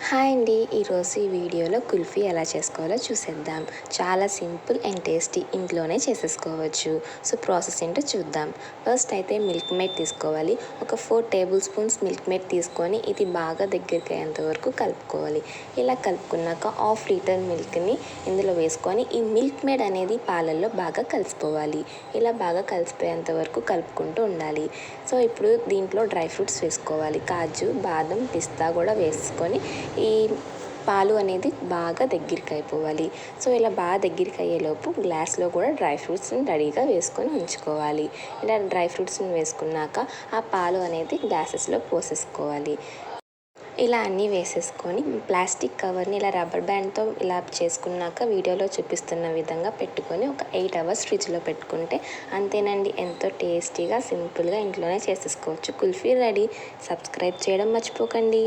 Hi అండి, ఈరోజు ఈ వీడియోలో కుల్ఫీ ఎలా చేసుకోవాలో చూసేద్దాం. చాలా సింపుల్ అండ్ టేస్టీ, ఇంట్లోనే చేసేసుకోవచ్చు. సో ప్రాసెస్ ఏంటో చూద్దాం. ఫస్ట్ అయితే మిల్క్ మేడ్ తీసుకోవాలి. ఒక 4 టేబుల్ స్పూన్స్ మిల్క్ మేడ్ తీసుకొని ఇది బాగా దగ్గరికి అయ్యేంత వరకు కలుపుకోవాలి. ఇలా కలుపుకున్నాక 1/2 లీటర్ మిల్క్ని ఇందులో వేసుకొని ఈ మిల్క్ మేడ్ అనేది పాలల్లో బాగా కలిసిపోవాలి. ఇలా బాగా కలిసిపోయేంత వరకు కలుపుకుంటూ ఉండాలి. సో ఇప్పుడు దీంట్లో డ్రై ఫ్రూట్స్ వేసుకోవాలి. కాజు, బాదం, పిస్తా కూడా వేసుకొని ఈ పాలు అనేది బాగా దగ్గరికి అయిపోవాలి. సో ఇలా బాగా దగ్గరికి అయ్యేలోపు గ్లాస్లో కూడా డ్రై ఫ్రూట్స్ని రెడీగా వేసుకొని ఉంచుకోవాలి. ఇలా డ్రై ఫ్రూట్స్ని వేసుకున్నాక ఆ పాలు అనేది గ్లాసెస్లో పోసేసుకోవాలి. ఇలా అన్నీ వేసేసుకొని ప్లాస్టిక్ కవర్ని ఇలా రబ్బర్ బ్యాండ్తో ఇలా చేసుకున్నాక వీడియోలో చూపిస్తున్న విధంగా పెట్టుకొని ఒక 8 అవర్స్ ఫ్రిడ్జ్లో పెట్టుకుంటే అంతేనండి, ఎంతో టేస్టీగా సింపుల్గా ఇంట్లోనే చేసేసుకోవచ్చు. కుల్ఫీ రెడీ. సబ్స్క్రైబ్ చేయడం మర్చిపోకండి.